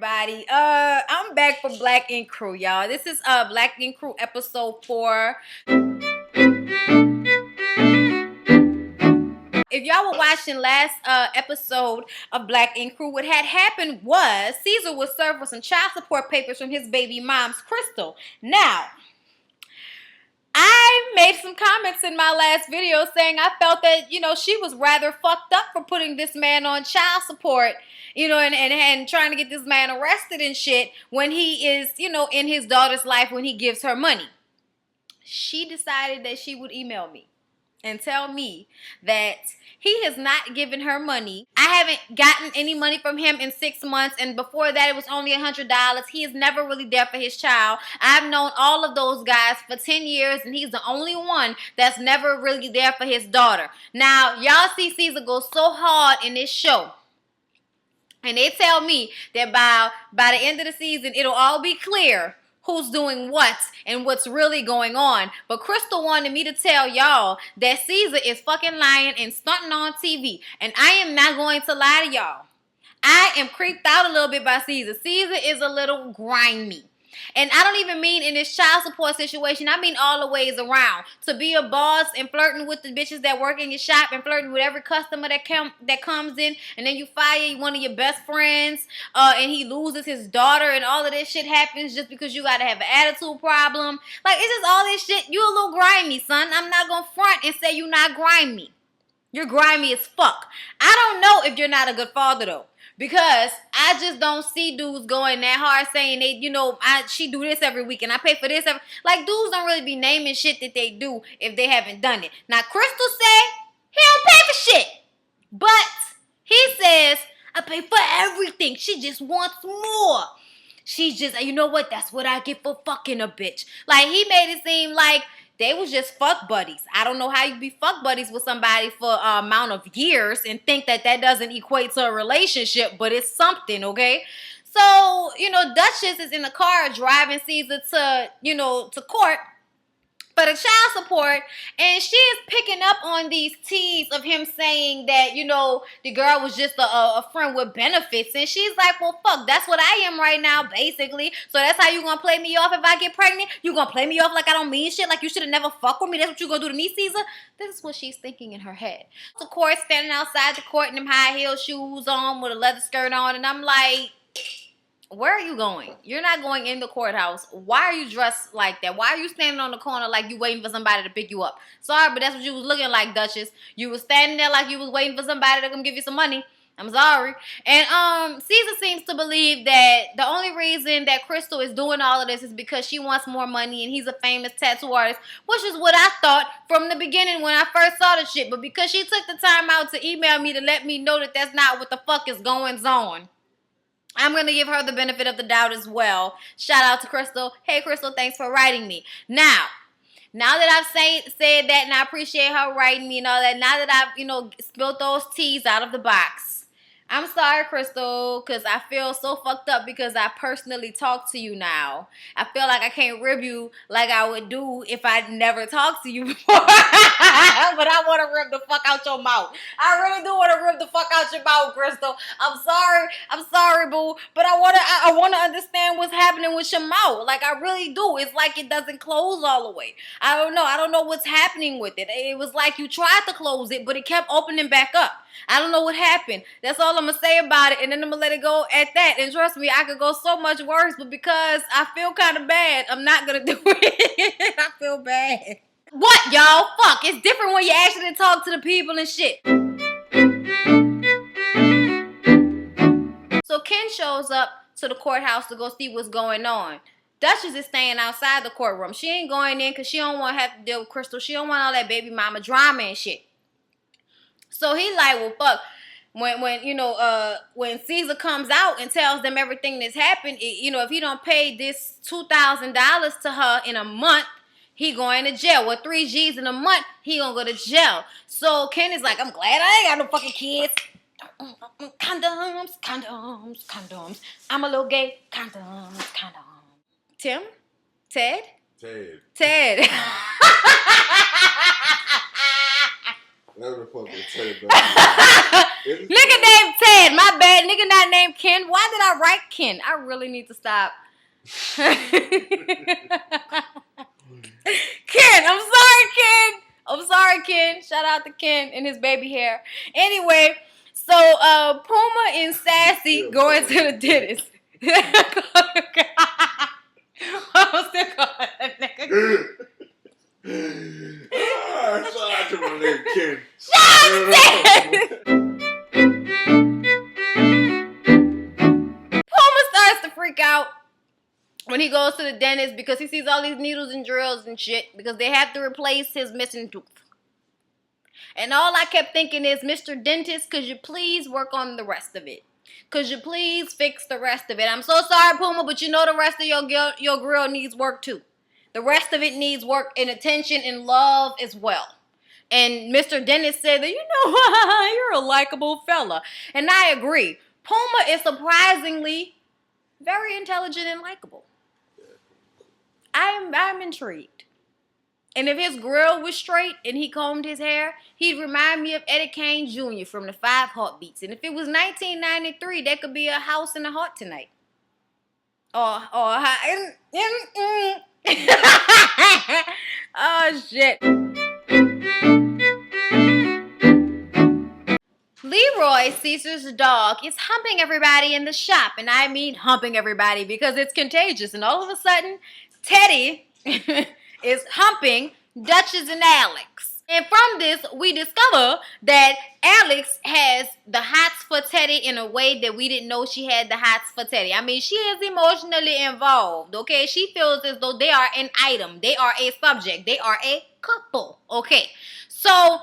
Everybody, I'm back for Black Ink Crew, y'all. This is Black Ink Crew episode 4. If y'all were watching last episode of Black Ink Crew, what had happened was Caesar was served with some child support papers from his baby mom's Crystal. Now, I made some comments in my last video saying I felt that, she was rather fucked up for putting this man on child support, and trying to get this man arrested and shit when he is, in his daughter's life when he gives her money. She decided that she would email me and tell me that he has not given her money. I haven't gotten any money from him in 6 months, and before that it was only $100. He is never really there for his child. I've known all of those guys for 10 years, and he's the only one that's never really there for his daughter. Now, y'all see Caesar go so hard in this show, and they tell me that by the end of the season, it'll all be clear who's doing what and what's really going on. But Crystal wanted me to tell y'all that Caesar is fucking lying and stunting on TV. And I am not going to lie to y'all. I am creeped out a little bit by Caesar. Caesar is a little grimy. And I don't even mean in this child support situation. I mean all the ways around. To be a boss and flirting with the bitches that work in your shop and flirting with every customer that comes in, and then you fire one of your best friends and he loses his daughter, and all of this shit happens just because you gotta have an attitude problem. Like, it's just all this shit. You a little grimy, son. I'm not gonna front and say you're not grimy. You're grimy as fuck. I don't know if you're not a good father though. Because I just don't see dudes going that hard saying they, she do this every week and I pay for this like, dudes don't really be naming shit that they do if they haven't done it. Now, Crystal said he don't pay for shit. But he says, I pay for everything. She just wants more. She's just, you know what? That's what I get for fucking a bitch. Like, he made it seem like they was just fuck buddies. I don't know how you be fuck buddies with somebody for an amount of years and think that doesn't equate to a relationship, but it's something, okay? So, Duchess is in the car driving Caesar to court for the child support, and she is picking up on these teas of him saying that, the girl was just a friend with benefits, and she's like, well, fuck, that's what I am right now, basically. So that's how you gonna play me off if I get pregnant? You gonna play me off like I don't mean shit, like you should have never fucked with me? That's what you gonna do to me, Caesar? This is what she's thinking in her head. The court, standing outside the court in them high heel shoes on with a leather skirt on, and I'm like, where are you going? You're not going in the courthouse. Why are you dressed like that? Why are you standing on the corner like you waiting for somebody to pick you up? Sorry, but that's what you was looking like, Duchess. You was standing there like you was waiting for somebody to come give you some money. I'm sorry. And Caesar seems to believe that the only reason that Crystal is doing all of this is because she wants more money and he's a famous tattoo artist, which is what I thought from the beginning when I first saw the shit. But because she took the time out to email me to let me know that that's not what the fuck is going on, I'm going to give her the benefit of the doubt as well. Shout out to Crystal. Hey, Crystal, thanks for writing me. Now that I've said that and I appreciate her writing me and all that, now that I've, spilled those teas out of the box, I'm sorry, Crystal, because I feel so fucked up because I personally talk to you now. I feel like I can't rib you like I would do if I never talked to you before. But I want to rib the fuck out your mouth. I really do want to rib the fuck out your mouth, Crystal. I'm sorry, boo. But I want to understand what's happening with your mouth. Like, I really do. It's like it doesn't close all the way. I don't know what's happening with it. It was like you tried to close it, but it kept opening back up. I don't know what happened. That's all I'm going to say about it, and then I'm going to let it go at that. And trust me, I could go so much worse, but because I feel kind of bad, I'm not going to do it. I feel bad. What, y'all? Fuck. It's different when you actually talk to the people and shit. So Ken shows up to the courthouse to go see what's going on. Duchess is staying outside the courtroom. She ain't going in because she don't want to have to deal with Crystal. She don't want all that baby mama drama and shit. So he like, well, fuck. When Caesar comes out and tells them everything that's happened, if he don't pay this $2,000 to her in a month, he going to jail. Well, 3 G's in a month, he gonna go to jail. So Ken is like, I'm glad I ain't got no fucking kids. Condoms. I'm a little gay. Condoms. Tim? Ted. Nigga named Ted. My bad. Nigga not named Ken. Why did I write Ken? I really need to stop. Ken. I'm sorry, Ken. Shout out to Ken and his baby hair. Anyway, so Puma and Sassy going to the dentist. I'm still calling that nigga. Shout out to my nigga Ken. Puma starts to freak out when he goes to the dentist because he sees all these needles and drills and shit because they have to replace his missing tooth. And all I kept thinking is, Mr. Dentist, could you please work on the rest of it? Could you please fix the rest of it? I'm so sorry, Puma, but you know the rest of your grill needs work too. The rest of it needs work and attention and love as well. And Mr. Dentist said that, you're a likable fella. And I agree. Puma is surprisingly very intelligent and likable. I'm intrigued. And if his grill was straight and he combed his hair, he'd remind me of Eddie Kane Jr. from the 5 Heartbeats. And if it was 1993, there could be a house in the heart tonight. Oh shit. Leroy, Caesar's dog, is humping everybody in the shop. And I mean humping everybody because it's contagious. And all of a sudden, Teddy is humping Duchess and Alex. And from this, we discover that Alex has the hots for Teddy in a way that we didn't know she had the hots for Teddy. I mean, she is emotionally involved, okay? She feels as though they are an item. They are a subject. They are a couple, okay? So,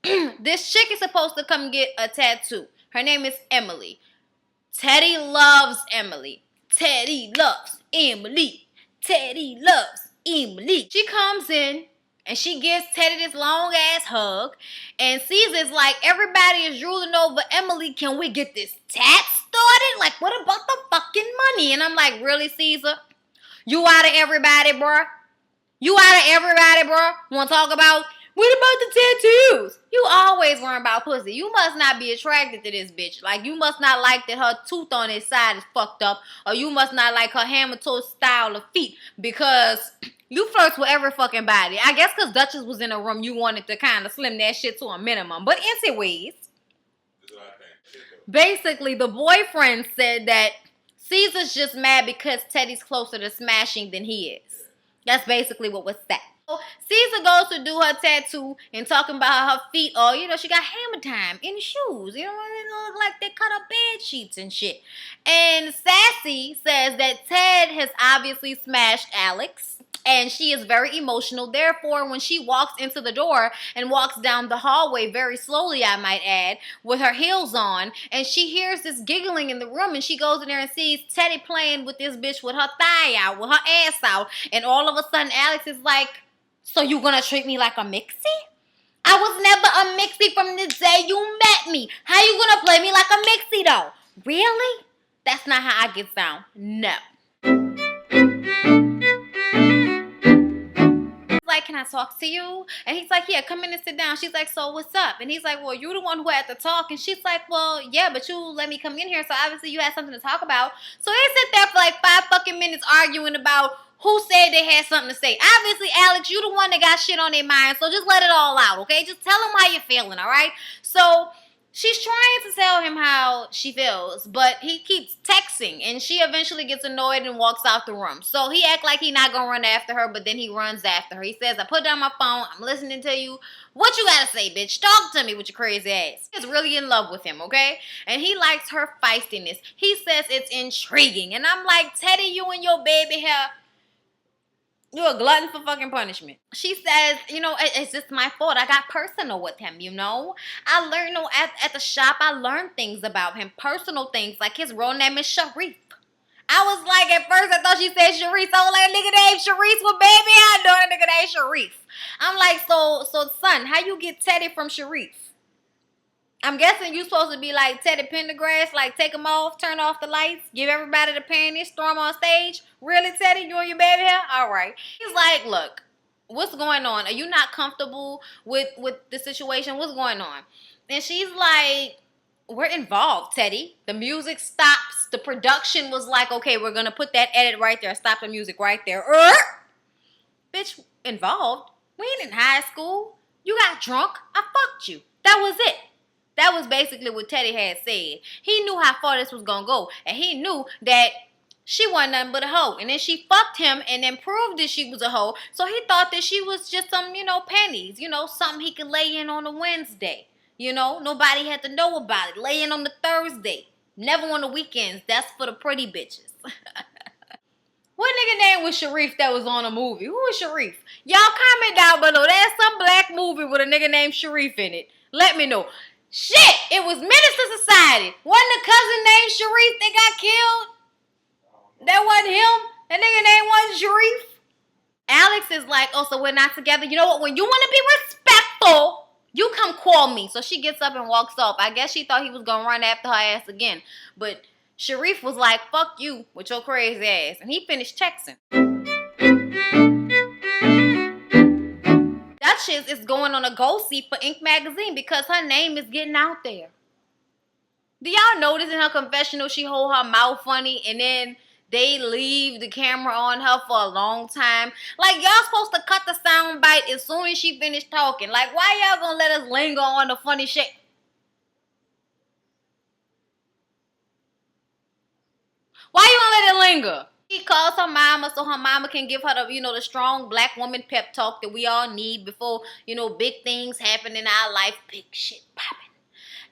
this chick is supposed to come get a tattoo. Her name is Emily. Teddy loves Emily. Teddy loves Emily. Teddy loves Emily. She comes in and she gives Teddy this long ass hug. And Caesar's like, everybody is drooling over Emily. Can we get this tat started? Like, what about the fucking money? And I'm like, really, Caesar? You out of everybody, bro? You out of everybody, bro? Want to talk about, what about the tattoos? You always worrying about pussy. You must not be attracted to this bitch. Like, you must not like that her tooth on his side is fucked up. Or you must not like her hammer-toe style of feet. Because you flirt with every fucking body. I guess because Duchess was in a room, you wanted to kind of slim that shit to a minimum. But anyways, basically, the boyfriend said that Caesar's just mad because Teddy's closer to smashing than he is. That's basically what was said. Caesar goes to do her tattoo and talking about her feet. Oh, she got hammer time in the shoes. They look like they cut up bed sheets and shit. And Sassy says that Ted has obviously smashed Alex. And she is very emotional. Therefore, when she walks into the door and walks down the hallway very slowly, I might add, with her heels on, and she hears this giggling in the room, and she goes in there and sees Teddy playing with this bitch with her thigh out, with her ass out, and all of a sudden Alex is like, so you gonna treat me like a mixie? I was never a mixie from the day you met me. How you gonna play me like a mixie though? Really? That's not how I get down. No. Like, can I talk to you? And he's like, yeah, come in and sit down. She's like, so what's up? And he's like, well, you're the one who had to talk. And she's like, well, yeah, but you let me come in here, so obviously you had something to talk about. So they sit there for like 5 fucking minutes arguing about who said they had something to say. Obviously, Alex, you the one that got shit on their mind, so just let it all out, okay? Just tell them how you're feeling, all right? So she's trying to tell him how she feels, but he keeps texting, and she eventually gets annoyed and walks out the room. So he act like he not gonna run after her, but then he runs after her. He says, I put down my phone, I'm listening to you. What you gotta say, bitch? Talk to me with your crazy ass. He's really in love with him, okay? And he likes her feistiness. He says it's intriguing. And I'm like, Teddy, you and your baby hair, you're a glutton for fucking punishment. She says, it's just my fault. I got personal with him, I learned, at the shop, I learned things about him. Personal things, like his real name is Sharif. I was like, at first, I thought she said Sharif. I was like, nigga named Sharif, well, baby, I know a nigga named Sharif. I'm like, so, son, how you get Teddy from Sharif? I'm guessing you supposed to be like Teddy Pendergrass, like take them off, turn off the lights, give everybody the panties, throw them on stage. Really, Teddy? You and your baby hair? All right. He's like, look, What's going on? Are you not comfortable with the situation? What's going on? And she's like, we're involved, Teddy. The music stops. The production was like, okay, we're gonna put that edit right there. Stop the music right there. Bitch, involved? We ain't in high school. You got drunk. I fucked you. That was it. That was basically what Teddy had said. He knew how far this was gonna go, and he knew that she wasn't nothing but a hoe. And then she fucked him and then proved that she was a hoe. So he thought that she was just some, pennies, something he could lay in on a Wednesday. Nobody had to know about it. Lay in on the Thursday. Never on the weekends. That's for the pretty bitches. What nigga name was Sharif that was on a movie? Who was Sharif? Y'all comment down below. There's some black movie with a nigga named Sharif in it. Let me know. Shit, it was Minister Society. Wasn't the cousin named Sharif that got killed? That wasn't him? That nigga name wasn't Sharif? Alex is like, oh, so we're not together. You know what? When you want to be respectful, you come call me. So she gets up and walks off. I guess she thought he was going to run after her ass again. But Sharif was like, fuck you with your crazy ass. And he finished texting. Duchess is going on a gold seat for Ink magazine because her name is getting out there. Do y'all notice in her confessional she hold her mouth funny and then they leave the camera on her for a long time? Like, y'all supposed to cut the sound bite as soon as she finished talking. Like, why y'all gonna let us linger on the funny shit? Why you gonna let it linger? He calls her mama so her mama can give her the strong black woman pep talk that we all need before, big things happen in our life. Big shit popping.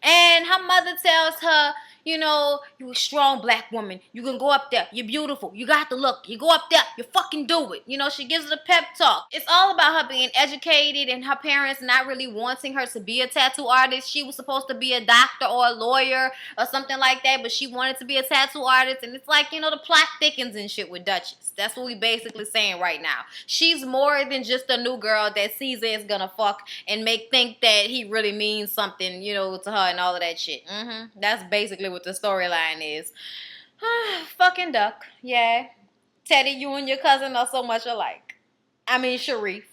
And her mother tells her, you a strong black woman. You can go up there. You're beautiful. You got the look. You go up there. You fucking do it. She gives her the pep talk. It's all about her being educated and her parents not really wanting her to be a tattoo artist. She was supposed to be a doctor or a lawyer or something like that, but she wanted to be a tattoo artist. And it's like, the plot thickens and shit with Duchess. That's what we basically saying right now. She's more than just a new girl that Caesar is gonna fuck and make think that he really means something, to her and all of that shit. That's basically what the storyline is. Fucking duck. Yeah. Teddy, you and your cousin are so much alike. I mean, Sharif.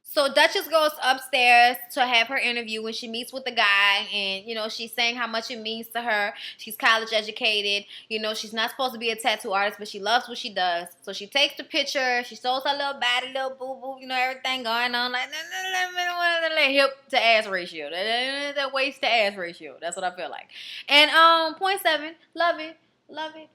So Duchess goes upstairs to have her interview when she meets with the guy, and she's saying how much it means to her. She's college educated. She's not supposed to be a tattoo artist, but she loves what she does. So she takes the picture. She shows her little body, little boo boo, everything going on like hip to ass ratio, that waist to ass ratio. That's what I feel like. And 0.7, love it,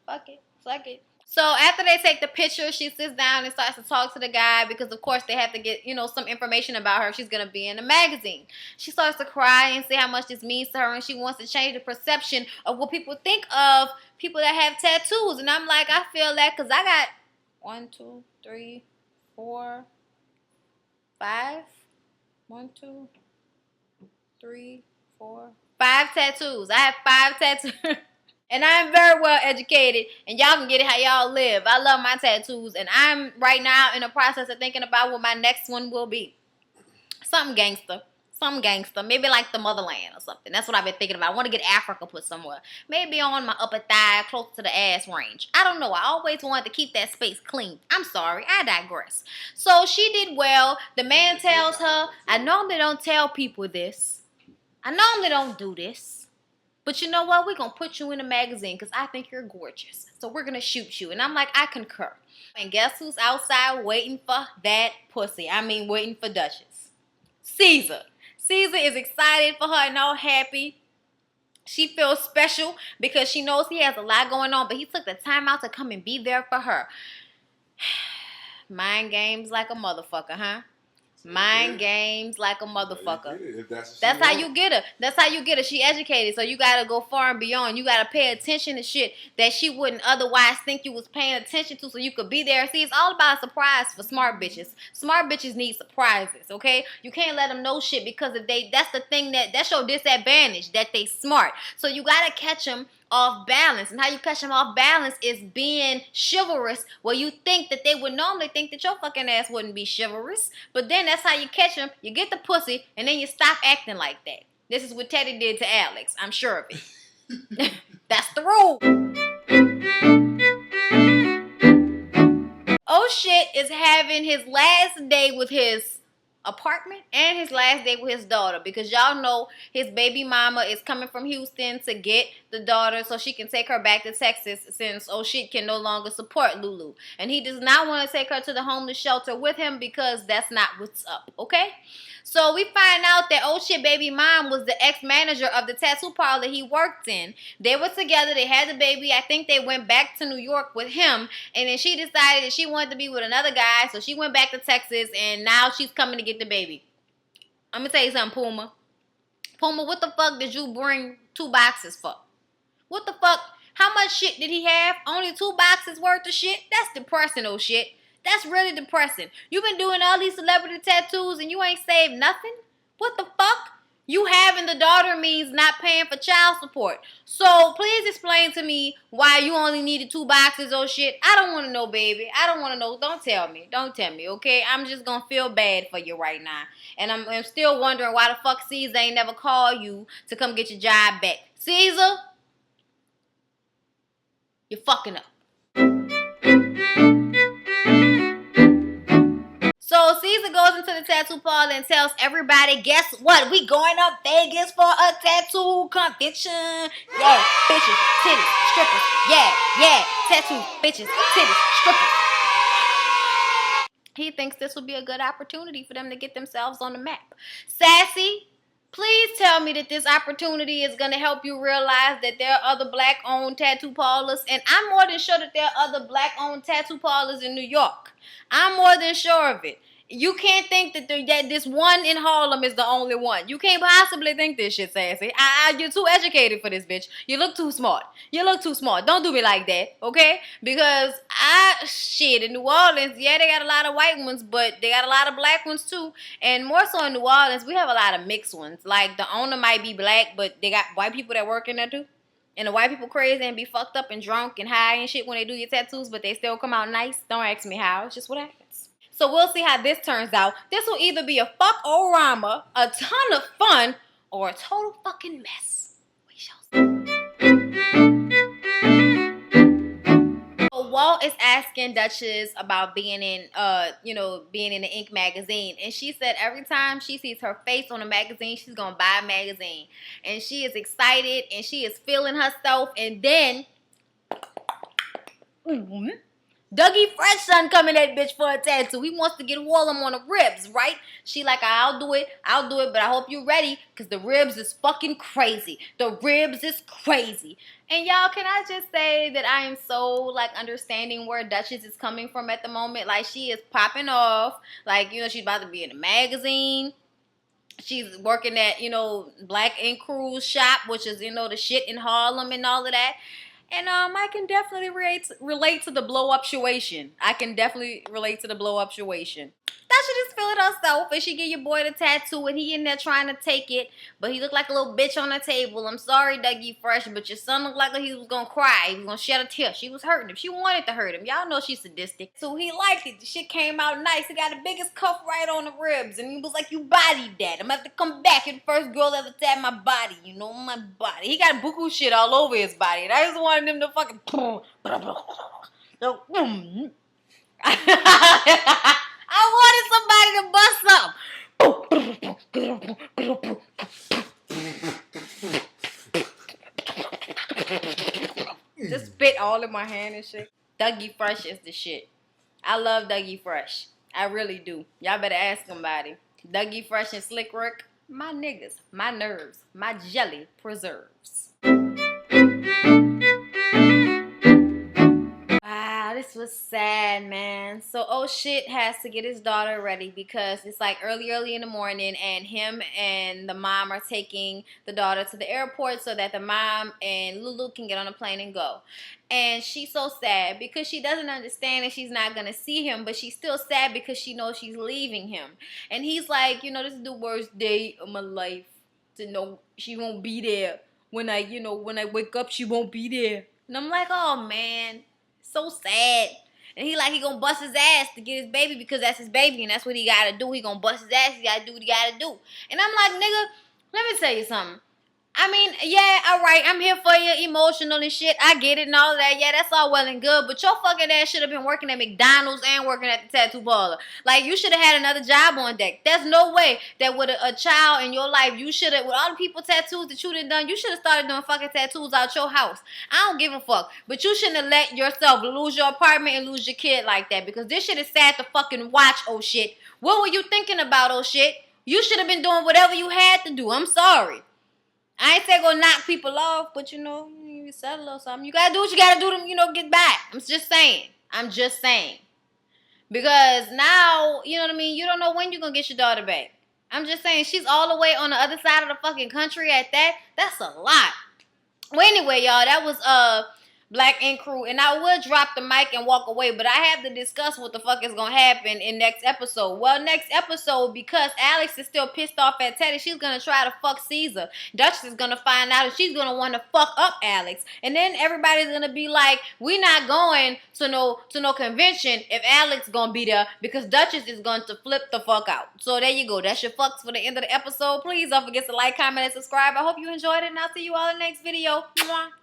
fuck it, suck it. So after they take the picture, she sits down and starts to talk to the guy because, of course, they have to get, some information about her. She's going to be in the magazine. She starts to cry and say how much this means to her, and she wants to change the perception of what people think of people that have tattoos. And I'm like, I feel that because I got 1, 2, 3, 4, 5. 1, 2, 3, 4, 5 tattoos. I have 5 tattoos. And I'm very well educated, and y'all can get it how y'all live. I love my tattoos, and I'm right now in the process of thinking about what my next one will be. Something gangster. Maybe like the motherland or something. That's what I've been thinking about. I want to get Africa put somewhere. Maybe on my upper thigh, close to the ass range. I don't know. I always wanted to keep that space clean. I'm sorry. I digress. So she did well. The man tells her, I normally don't tell people this. I normally don't do this. But you know what? We're going to put you in a magazine because I think you're gorgeous. So we're going to shoot you. And I'm like, I concur. And guess who's outside waiting for that pussy? I mean, waiting for Duchess. Caesar. Caesar is excited for her and all happy. She feels special because she knows he has a lot going on. But he took the time out to come and be there for her. Mind games like a motherfucker, huh? Mind games like a motherfucker. That's how you get her. That's how you get her. She educated, so you gotta go far and beyond. You gotta pay attention to shit that she wouldn't otherwise think you was paying attention to, so you could be there. See, it's all about a surprise for smart bitches. Smart bitches need surprises, okay? You can't let them know shit because if that's the thing that's your disadvantage, that they smart. So you gotta catch them off balance. And how you catch them off balance is being chivalrous, where you think that they would normally think that your fucking ass wouldn't be chivalrous. But then that's how you catch them. You get the pussy, and then you stop acting like that. This is what Teddy did to Alex. I'm sure of it. That's the rule. Oh shit is having his last day with his apartment and his last day with his daughter, because y'all know his baby mama is coming from Houston to get the daughter so she can take her back to Texas, since oh shit can no longer support Lulu, and he does not want to take her to the homeless shelter with him because that's not what's up. Okay, so we find out that oh shit baby mom was the ex-manager of the tattoo parlor he worked in. They were together, they had the baby. I think they went back to New York with him, and then she decided that she wanted to be with another guy, so she went back to Texas, and now she's coming to get the baby. I'm gonna tell you something, Puma. Puma, what the fuck did you bring 2 boxes for? What the fuck? How much shit did he have? Only 2 boxes worth of shit? That's depressing, oh shit. That's really depressing. You've been doing all these celebrity tattoos and you ain't saved nothing? What the fuck? You having the daughter means not paying for child support. So please explain to me why you only needed 2 boxes or shit. I don't want to know, baby. I don't want to know. Don't tell me. Don't tell me, okay? I'm just going to feel bad for you right now. And I'm still wondering why the fuck Caesar ain't never called you to come get your job back. Caesar, you're fucking up. So Caesar goes into the tattoo parlor and tells everybody, guess what? We going up Vegas for a tattoo convention. Yeah, bitches, titties, strippers. Yeah, tattoo, bitches, titties, strippers. He thinks this will be a good opportunity for them to get themselves on the map. Sassy, please tell me that this opportunity is going to help you realize that there are other black-owned tattoo parlors. And I'm more than sure that there are other black-owned tattoo parlors in New York. I'm more than sure of it. You can't think that this one in Harlem is the only one. You can't possibly think this shit, Sassy. You're too educated for this, bitch. You look too smart. You look too smart. Don't do me like that, okay? Because shit, in New Orleans, yeah, they got a lot of white ones, but they got a lot of black ones too. And more so in New Orleans, we have a lot of mixed ones. Like, the owner might be black, but they got white people that work in there too. And the white people crazy and be fucked up and drunk and high and shit when they do your tattoos, but they still come out nice. Don't ask me how. It's just what happens. So we'll see how this turns out. This will either be a fuck-o-rama, a ton of fun, or a total fucking mess. We shall see. So Walt is asking Duchess about being in, being in the Ink magazine. And she said every time she sees her face on a magazine, she's going to buy a magazine. And she is excited and she is feeling herself. And then... Dougie Fresh son coming that bitch for a tattoo. He wants to get all of them on the ribs, right? She like, I'll do it, but I hope you're ready, because the ribs is fucking crazy. The ribs is crazy. And y'all, can I just say that I am so, like, understanding where Duchess is coming from at the moment. Like, she is popping off. Like, she's about to be in a magazine. She's working at, Black Ink Crew's shop, which is, the shit in Harlem and all of that. And I can definitely relate to the blow-up situation. I can definitely relate to the blow-up situation. That she just feeling herself, and she give your boy the tattoo, and he in there trying to take it, but he looked like a little bitch on the table. I'm sorry, Dougie Fresh, but your son looked like he was gonna cry. He was gonna shed a tear. She was hurting him. She wanted to hurt him. Y'all know she's sadistic. So he liked it. The shit came out nice. He got the biggest cuff right on the ribs, and he was like, you bodied that. I'm gonna have to come back. You're the first girl ever tapped my body. My body. He got buku shit all over his body, and I just wanted him to fucking... I wanted somebody to bust up. Just spit all in my hand and shit. Dougie Fresh is the shit. I love Dougie Fresh. I really do. Y'all better ask somebody. Dougie Fresh and Slick Rick, my niggas, my nerves, my jelly preserves. Wow, this was sad, man. So, oh shit has to get his daughter ready because it's like early in the morning, and him and the mom are taking the daughter to the airport so that the mom and Lulu can get on a plane and go. And she's so sad because she doesn't understand that she's not going to see him, but she's still sad because she knows she's leaving him. And he's like, this is the worst day of my life to know she won't be there. When I wake up, she won't be there. And I'm like, oh, man. So sad. And he gonna bust his ass to get his baby because that's his baby and that's what he gotta do. He gonna bust his ass. He gotta do what he gotta do. And I'm like, nigga, let me tell you something. I mean, yeah, all right, I'm here for you, emotional and shit. I get it and all that. Yeah, that's all well and good. But your fucking ass should have been working at McDonald's and working at the tattoo parlor. Like, you should have had another job on deck. There's no way that with a child in your life, you should have, with all the people tattoos that you done, you should have started doing fucking tattoos out your house. I don't give a fuck. But you shouldn't have let yourself lose your apartment and lose your kid like that. Because this shit is sad to fucking watch, oh shit. What were you thinking about, oh shit? You should have been doing whatever you had to do. I'm sorry. I ain't say go knock people off, but you settle or something. You gotta do what you gotta do to, get back. I'm just saying. Because now, you know what I mean, you don't know when you're gonna get your daughter back. I'm just saying, she's all the way on the other side of the fucking country at that. That's a lot. Well, anyway, y'all, that was Black Ink Crew, and I would drop the mic and walk away, but I have to discuss what the fuck is gonna happen in next episode. Well, next episode, because Alex is still pissed off at Teddy, she's gonna try to fuck Caesar. Duchess is gonna find out, and she's gonna want to fuck up Alex, and then everybody's gonna be like, "We not going to no convention if Alex gonna be there because Duchess is going to flip the fuck out." So there you go. That's your fucks for the end of the episode. Please don't forget to like, comment, and subscribe. I hope you enjoyed it, and I'll see you all in the next video. Mwah.